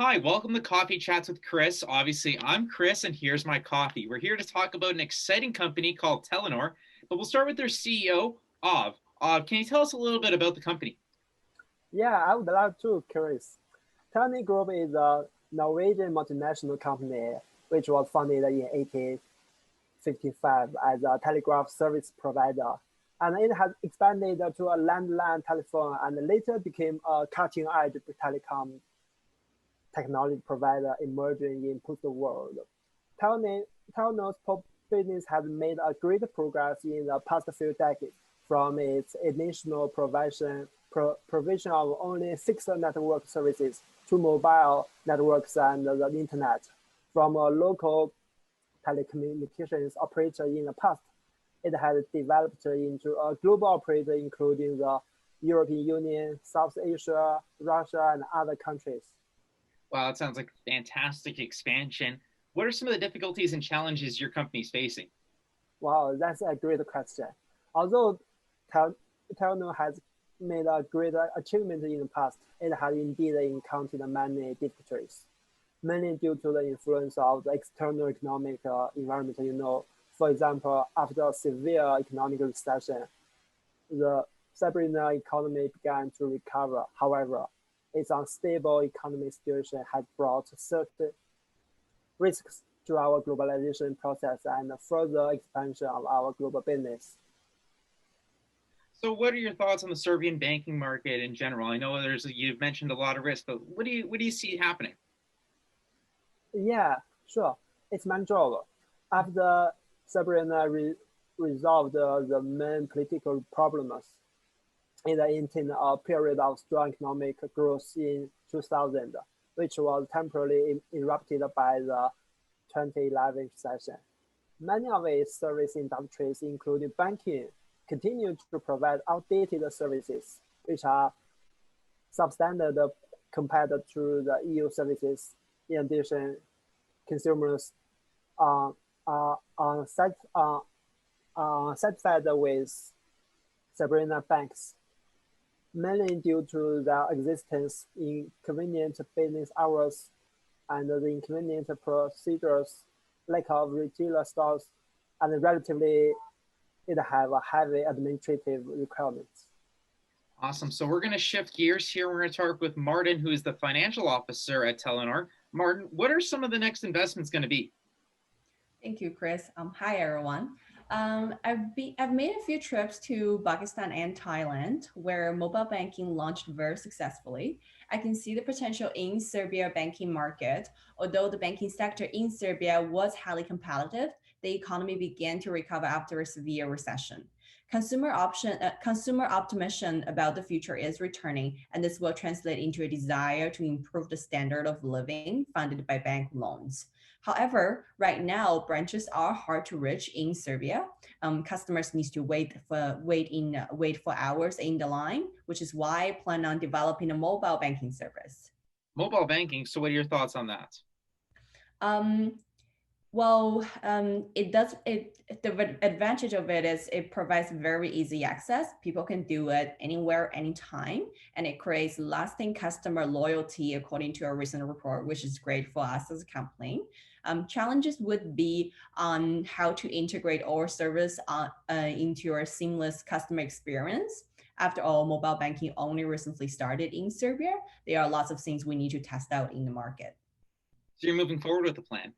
Hi, welcome to Coffee Chats with Chris. Obviously, I'm Chris, and here's my coffee. We're here to talk about an exciting company called Telenor, but we'll start with their CEO, Ov. Ov, can you tell us a little bit about the company? Yeah, I would love to, Chris. Tony Group is a Norwegian multinational company which was founded in 1855 as a telegraph service provider. And it has expanded to a landline telephone and later became a cutting-edge telecom technology provider emerging in post-world. Telenor's pop business has made a great progress in the past few decades, from its initial provision of only fixed network services to mobile networks and the internet. From a local telecommunications operator in the past, it has developed into a global operator including the European Union, South Asia, Russia, and other countries. Wow, that sounds like fantastic expansion. What are some of the difficulties and challenges your company's facing? Wow, that's a great question. Although Tel- Telenor has made a great achievement in the past, it has indeed encountered many difficulties, mainly due to the influence of the external economic environment. For example, after a severe economic recession, the Sabrina economy began to recover. However, its unstable economic situation has brought certain risks to our globalization process and further expansion of our global business. So, what are your thoughts on the Serbian banking market in general? I know you've mentioned a lot of risks, but what do you see happening? Yeah, sure. It's manageable. After Sabrina resolved the main political problems, it entered a period of strong economic growth in 2000, which was temporarily interrupted by the 2011 recession. Many of its service industries, including banking, continue to provide outdated services, which are substandard compared to the EU services. In addition, consumers are, are satisfied with Sabrina banks, mainly due to their existence in convenient business hours and the inconvenient procedures, lack of retailer stores, and relatively it have a heavy administrative requirements. Awesome. So, we're going to shift gears here. We're going to talk with Martin, who is the financial officer at Telenor. Martin, what are some of the next investments going to be? Thank you, Chris. Hi, everyone. I've made a few trips to Pakistan and Thailand where mobile banking launched very successfully. I can see the potential in Serbia banking market. Although the banking sector in Serbia was highly competitive, the economy began to recover after a severe recession. Consumer optimism about the future is returning, and this will translate into a desire to improve the standard of living funded by bank loans. However, right now branches are hard to reach in Serbia. Customers need to wait for hours in the line, which is why I plan on developing a mobile banking service. Mobile banking. So, what are your thoughts on that? Um, it does it. The advantage of it is it provides very easy access. People can do it anywhere, anytime, and it creates lasting customer loyalty, according to a recent report, which is great for us as a company. Challenges would be on how to integrate our service into your seamless customer experience. After all, mobile banking only recently started in Serbia. There are lots of things we need to test out in the market. So, you're moving forward with the plan.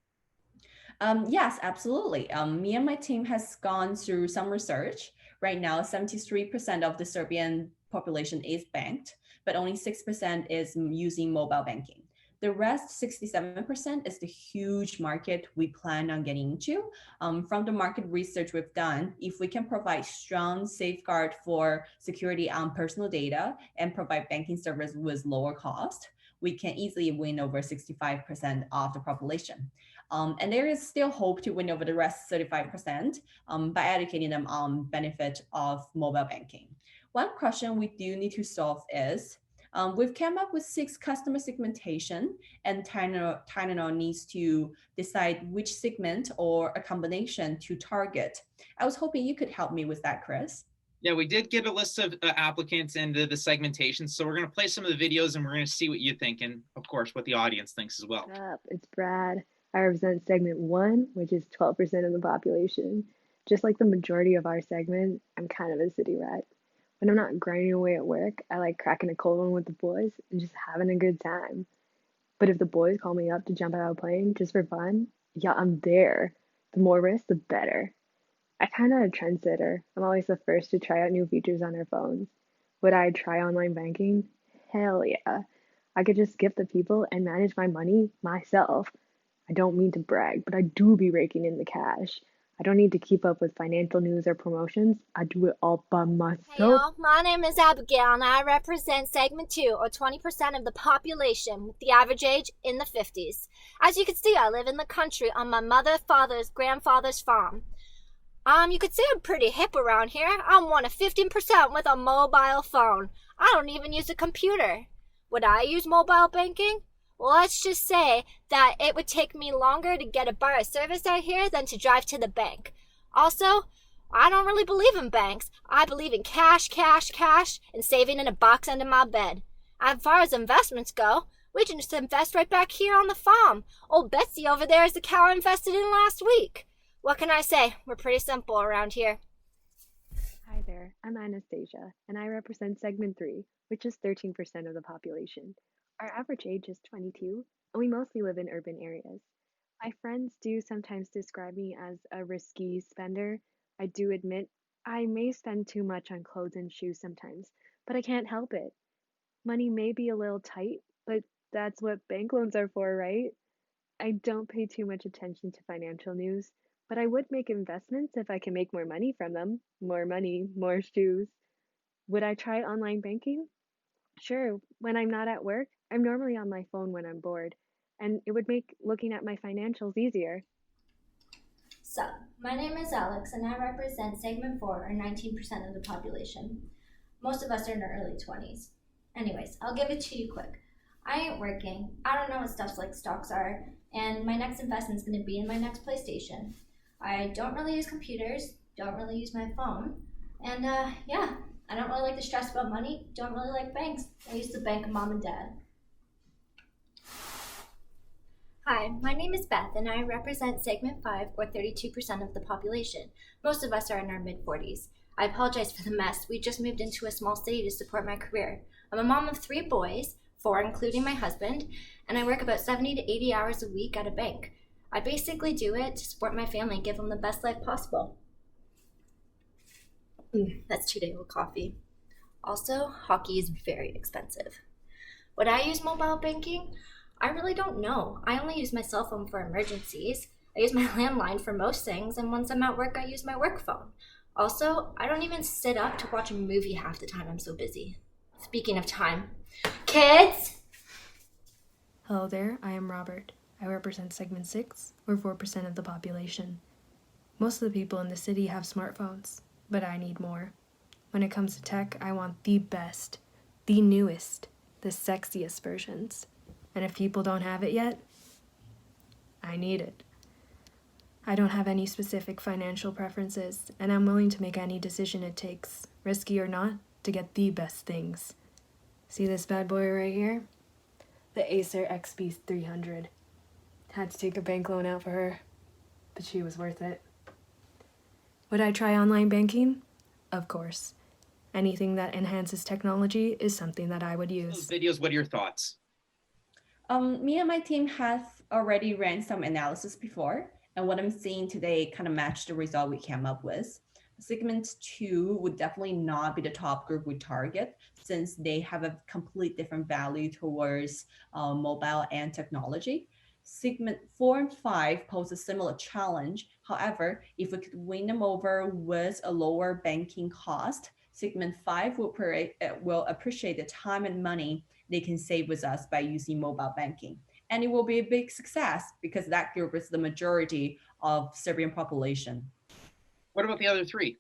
Yes, absolutely. Me and my team has gone through some research. Right now, 73% of the Serbian population is banked, but only 6% is using mobile banking. The rest, 67%, is the huge market we plan on getting into. From the market research we've done, if we can provide strong safeguard for security on personal data and provide banking service with lower cost, we can easily win over 65% of the population. And there is still hope to win over the rest 35% by educating them on benefit of mobile banking. One question we do need to solve is we've come up with 6 customer segmentation, and Tylenol needs to decide which segment or a combination to target. I was hoping you could help me with that, Chris. Yeah, we did get a list of applicants and the segmentation. So we're going to play some of the videos and we're going to see what you think and, of course, what the audience thinks as well. What's up? It's Brad. I represent segment 1, which is 12% of the population. Just like the majority of our segment, I'm kind of a city rat. When I'm not grinding away at work, I like cracking a cold one with the boys and just having a good time. But if the boys call me up to jump out of a plane just for fun, yeah, I'm there. The more risk, the better. I kind of a trendsetter. I'm always the first to try out new features on our phones. Would I try online banking? Hell yeah. I could just skip the people and manage my money myself. I don't mean to brag, but I do be raking in the cash. I don't need to keep up with financial news or promotions. I do it all by myself. Hey y'all, my name is Abigail and I represent segment 2, or 20% of the population, with the average age in the 50s. As you can see, I live in the country on my mother, father's, grandfather's farm. You could say I'm pretty hip around here. I'm one of 15% with a mobile phone. I don't even use a computer. Would I use mobile banking? Well, let's just say that it would take me longer to get a bar of service out here than to drive to the bank. Also, I don't really believe in banks. I believe in cash, and saving in a box under my bed. As far as investments go, we can just invest right back here on the farm. Old Betsy over there is the cow I invested in last week. What can I say? We're pretty simple around here. Hi there, I'm Anastasia, and I represent segment 3, which is 13% of the population. Our average age is 22, and we mostly live in urban areas. My friends do sometimes describe me as a risky spender. I do admit I may spend too much on clothes and shoes sometimes, but I can't help it. Money may be a little tight, but that's what bank loans are for, right? I don't pay too much attention to financial news, but I would make investments if I can make more money from them. More money, more shoes. Would I try online banking? Sure, when I'm not at work, I'm normally on my phone when I'm bored, and it would make looking at my financials easier. So, my name is Alex, and I represent segment 4, or 19% of the population. Most of us are in our early 20s. Anyways, I'll give it to you quick. I ain't working, I don't know what stuff like stocks are, and my next investment's gonna be in my next PlayStation. I don't really use computers, don't really use my phone, and yeah, I don't really like the stress about money, don't really like banks. I used to bank mom and dad. Hi, my name is Beth and I represent segment 5, or 32% of the population. Most of us are in our mid-40s. I apologize for the mess. We just moved into a small city to support my career. I'm a mom of 3 boys, 4 including my husband, and I work about 70 to 80 hours a week at a bank. I basically do it to support my family and give them the best life possible. That's 2-day-old coffee. Also, hockey is very expensive. Would I use mobile banking? I really don't know. I only use my cell phone for emergencies. I use my landline for most things, and once I'm at work, I use my work phone. Also, I don't even sit up to watch a movie half the time. I'm so busy. Speaking of time, kids! Hello there, I am Robert. I represent segment 6, or 4% of the population. Most of the people in the city have smartphones, but I need more. When it comes to tech, I want the best, the newest, the sexiest versions. And if people don't have it yet, I need it. I don't have any specific financial preferences, and I'm willing to make any decision it takes, risky or not, to get the best things. See this bad boy right here? The Acer XB300. Had to take a bank loan out for her, but she was worth it. Would I try online banking? Of course. Anything that enhances technology is something that I would use. Those videos, what are your thoughts? Me and my team have already ran some analysis before, and what I'm seeing today kind of matched the result we came up with. Segment 2 would definitely not be the top group we target, since they have a complete different value towards mobile and technology. Segment 4 and 5 pose a similar challenge. However, if we could win them over with a lower banking cost, segment 5 will appreciate the time and money they can save with us by using mobile banking. And it will be a big success because that group is the majority of Serbian population. What about the other 3?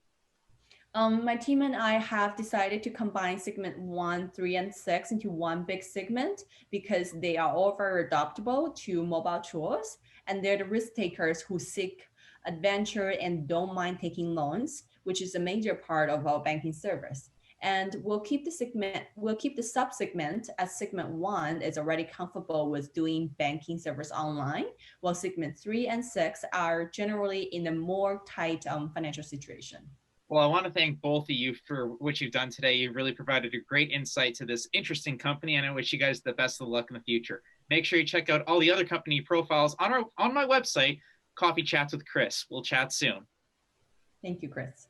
My team and I have decided to combine segment 1, 3, and 6 into one big segment because they are all very adaptable to mobile tools, and they're the risk takers who seek adventure and don't mind taking loans. which is a major part of our banking service. And we'll keep the sub-segment as segment 1 is already comfortable with doing banking service online, while segment 3 and 6 are generally in a more tight financial situation. Well, I want to thank both of you for what you've done today. You really provided a great insight to this interesting company, and I wish you guys the best of luck in the future. Make sure you check out all the other company profiles on my website, Coffee Chats with Chris. We'll chat soon. Thank you, Chris.